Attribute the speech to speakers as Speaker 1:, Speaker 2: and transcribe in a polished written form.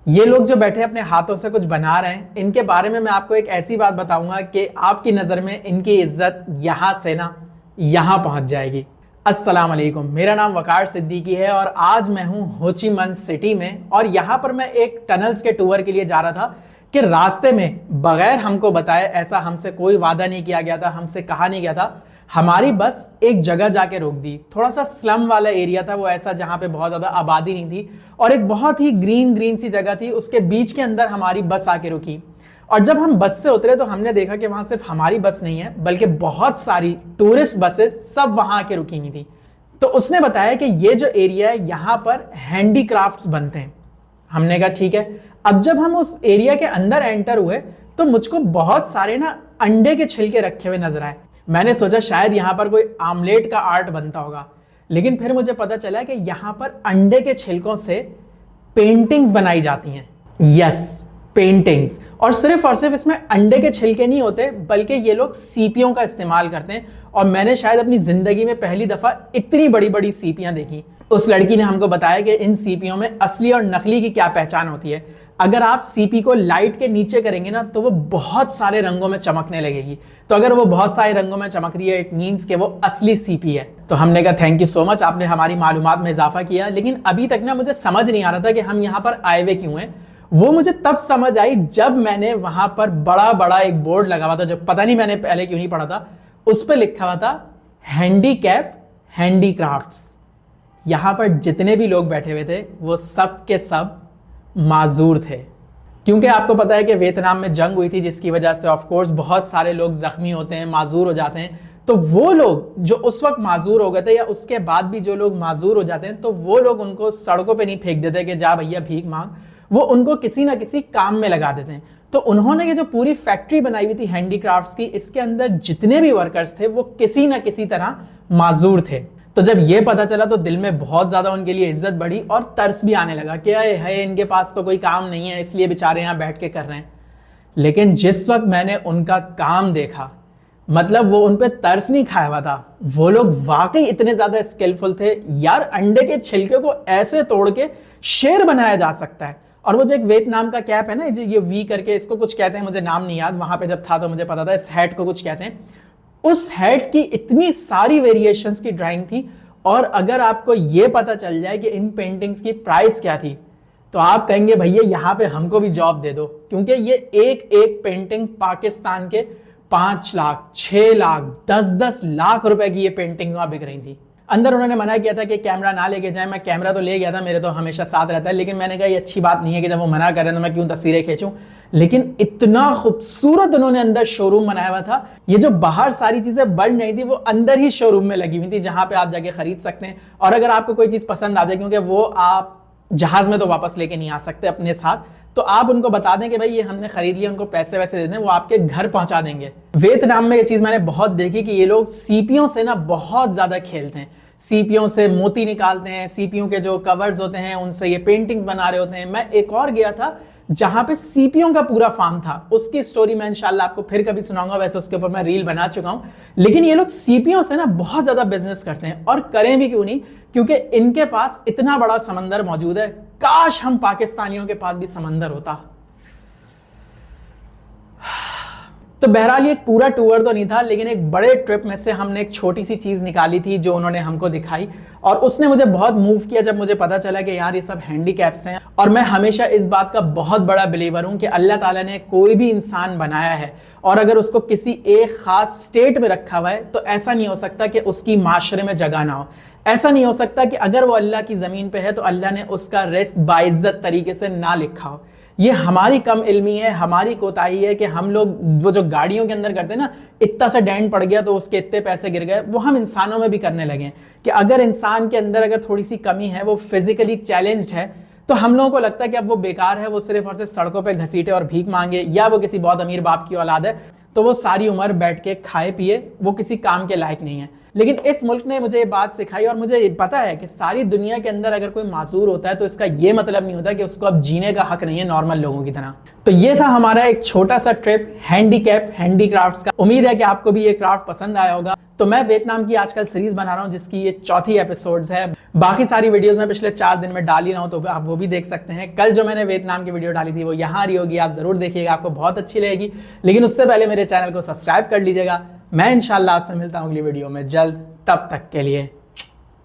Speaker 1: ये लोग जो बैठे अपने हाथों से कुछ बना रहे हैं, इनके बारे में मैं आपको एक ऐसी बात बताऊंगा कि आपकी नज़र में इनकी इज्जत यहां से ना यहां पहुंच जाएगी। अस्सलाम वालेकुम, मेरा नाम वकार सिद्दीकी है और आज मैं हूं हो ची minh सिटी में। और यहां पर मैं एक टनल्स के टूर के लिए जा रहा था कि रास्ते में बगैर हमको बताए, ऐसा हमसे कोई वादा नहीं किया गया था, हमसे कहा नहीं गया था, हमारी बस एक जगह जाके रोक दी। थोड़ा सा स्लम वाला एरिया था वो, ऐसा जहां पे बहुत ज्यादा आबादी नहीं थी और एक बहुत ही ग्रीन ग्रीन सी जगह थी, उसके बीच के अंदर हमारी बस आके रुकी। और जब हम बस से उतरे तो हमने देखा कि वहां सिर्फ हमारी बस नहीं है बल्कि बहुत सारी टूरिस्ट बसेस सब वहां आके रुकी हुई थी। तो उसने बताया कि ये जो एरिया है यहाँ पर हैंडीक्राफ्ट्स बनते हैं। हमने कहा ठीक है। अब जब हम उस एरिया के अंदर एंटर हुए तो मुझको बहुत सारे ना अंडे के छिलके रखे हुए नजर आए। मैंने सोचा शायद यहाँ पर कोई आमलेट का आर्ट बनता होगा, लेकिन फिर मुझे पता चला कि यहाँ पर अंडे के छिलकों से पेंटिंग्स बनाई जाती हैं। Yes, paintings. और सिर्फ इसमें अंडे के छिलके नहीं होते बल्कि ये लोग सीपियों का इस्तेमाल करते हैं। और मैंने शायद अपनी जिंदगी में पहली दफा इतनी बड़ी बड़ी सीपियां देखी। उस लड़की ने हमको बताया कि इन सीपियों में असली और नकली की क्या पहचान होती है। अगर आप सीपी को लाइट के नीचे करेंगे ना तो वो बहुत सारे रंगों में चमकने लगेगी। तो अगर वो बहुत सारे रंगों में चमक रही है, इट मींस कि वो असली सीपी है। तो हमने कहा थैंक यू सो मच, आपने हमारी मालूमात में इजाफा किया। लेकिन अभी तक ना मुझे समझ नहीं आ रहा था कि हम यहाँ पर आए हुए क्यों हैं। वो मुझे तब समझ आई जब मैंने वहां पर बड़ा बड़ा एक बोर्ड लगा हुआ था, जो पता नहीं मैंने पहले क्यों नहीं पढ़ा था। उस पर लिखा हुआ था हैंडीकैप हैंडीक्राफ्ट्स। यहां पर जितने भी लोग बैठे हुए थे वो सब के सब माजूर थे, क्योंकि आपको पता है कि वियतनाम में जंग हुई थी, जिसकी वजह से ऑफ कोर्स बहुत सारे लोग जख्मी होते हैं, माजूर हो जाते हैं। तो वो लोग जो उस वक्त माजूर हो गए थे या उसके बाद भी जो लोग माजूर हो जाते हैं, तो वो लोग उनको सड़कों पे नहीं फेंक देते कि जा भैया भीख मांग, वो उनको किसी ना किसी काम में लगा देते हैं। तो उन्होंने ये जो पूरी फैक्ट्री बनाई हुई थी हैंडीक्राफ्ट्स की, इसके अंदर जितने भी वर्कर्स थे वो किसी ना किसी तरह माजूर थे। तो जब ये पता चला तो दिल में बहुत ज्यादा उनके लिए इज्जत बढ़ी और तरस भी आने लगा कि है इनके पास तो कोई काम नहीं है, इसलिए बेचारे यहाँ बैठ के कर रहे हैं। लेकिन जिस वक्त मैंने उनका काम देखा, मतलब वो उन पे तरस नहीं खाया हुआ था, वो लोग वाकई इतने ज्यादा स्किलफुल थे। यार, अंडे के छिलके को ऐसे तोड़ के शेर बनाया जा सकता है। और वो जो एक वियतनाम का कैप है ना, ये वी करके, इसको कुछ कहते हैं, मुझे नाम नहीं याद, वहां पे जब था तो मुझे पता था, इस हैट को कुछ कहते हैं। उस हेड की इतनी सारी वेरिएशंस की ड्राइंग थी। और अगर आपको यह पता चल जाए कि इन पेंटिंग्स की प्राइस क्या थी तो आप कहेंगे भैया यहां पे हमको भी जॉब दे दो, क्योंकि ये एक एक पेंटिंग पाकिस्तान के 5 लाख, 6 लाख, 10-10 लाख रुपए की ये पेंटिंग्स वहां बिक रही थी। अंदर उन्होंने मना किया था कि कैमरा ना लेके जाए। मैं कैमरा तो ले गया था, मेरे तो हमेशा साथ रहता है, लेकिन मैंने कहा ये अच्छी बात नहीं है कि जब वो मना कर रहे हैं तो मैं क्यों तस्वीरें खींचूं। लेकिन इतना खूबसूरत उन्होंने अंदर शोरूम बनाया हुआ था। ये जो बाहर सारी चीजें बन रही थी वो अंदर ही शोरूम में लगी हुई थी, जहां पे आप जाके खरीद सकते हैं। और अगर आपको कोई चीज पसंद आ जाए, क्योंकि वो आप जहाज में तो वापस लेके नहीं आ सकते अपने साथ, तो आप उनको बता दें कि भाई ये हमने खरीद लिया, उनको पैसे वैसे दे दें, वो आपके घर पहुंचा देंगे। वियतनाम में ये चीज मैंने बहुत देखी कि ये लोग सीपियों से ना बहुत ज्यादा खेलते हैं। सीपियों से मोती निकालते हैं, सीपियों के जो कवर्स होते हैं उनसे ये पेंटिंग्स बना रहे होते हैं। मैं एक और गया था जहां पे सीपियों का पूरा फार्म था, उसकी स्टोरी मैं इंशाल्लाह आपको फिर कभी सुनाऊंगा, वैसे उसके ऊपर मैं रील बना चुका हूं। लेकिन ये लोग सीपियों से ना बहुत ज्यादा बिजनेस करते हैं, और करें भी क्यों नहीं, क्योंकि इनके पास इतना बड़ा समंदर मौजूद है। काश हम पाकिस्तानियों के पास भी समंदर होता। तो बहरहाल ये एक पूरा टूर तो नहीं था, लेकिन एक बड़े ट्रिप में से हमने एक छोटी सी चीज निकाली थी जो उन्होंने हमको दिखाई, और उसने मुझे बहुत मूव किया जब मुझे पता चला कि यार ये सब हैंडीकैप्स हैं। और मैं हमेशा इस बात का बहुत बड़ा बिलीवर हूं कि अल्लाह ताला ने कोई भी इंसान बनाया है और अगर उसको किसी एक खास स्टेट में रखा हुआ है तो ऐसा नहीं हो सकता कि उसकी माशरे में जगह ना हो। ऐसा नहीं हो सकता कि अगर वो अल्लाह की जमीन पे है तो अल्लाह ने उसका रिस्क बाइज्जत तरीके से ना लिखा हो। ये हमारी कम इल्मी है, हमारी कोताही है कि हम लोग वो जो गाड़ियों के अंदर करते हैं ना, इतना सा डेंट पड़ गया तो उसके इतने पैसे गिर गए, वो हम इंसानों में भी करने लगे हैं कि अगर इंसान के अंदर अगर थोड़ी सी कमी है, वो फिजिकली चैलेंज्ड है, तो हम लोगों को लगता है कि अब वो बेकार है, वो सिर्फ और सिर्फ सड़कों पे घसीटे और भीख मांगे, या वो किसी बहुत अमीर बाप की औलाद है तो वो सारी उम्र बैठ के खाए पिए, वो किसी काम के लायक नहीं है। लेकिन इस मुल्क ने मुझे ये बात सिखाई और मुझे ये पता है कि सारी दुनिया के अंदर अगर कोई मासूर होता है तो इसका ये मतलब नहीं होता कि उसको अब जीने का हक नहीं है नॉर्मल लोगों की तरह। तो ये था हमारा एक छोटा सा ट्रिप हैंडीकैप हैंडीक्राफ्ट्स का। उम्मीद है कि आपको भी ये क्राफ्ट पसंद आया होगा। तो मैं वियतनाम की आजकल सीरीज बना रहा हूँ जिसकी ये चौथी एपिसोड्स है। बाकी सारी वीडियोस मैं पिछले 4 दिन में डाल ही रहा हूँ, तो आप वो भी देख सकते हैं। कल जो मैंने वियतनाम की वीडियो डाली थी वो यहाँ आ रही होगी, आप जरूर देखिएगा, आपको बहुत अच्छी लगेगी। लेकिन उससे पहले मेरे चैनल को सब्सक्राइब कर लीजिएगा। मैं इंशाल्लाह आपसे मिलता हूँ अगली वीडियो में जल्द, तब तक के लिए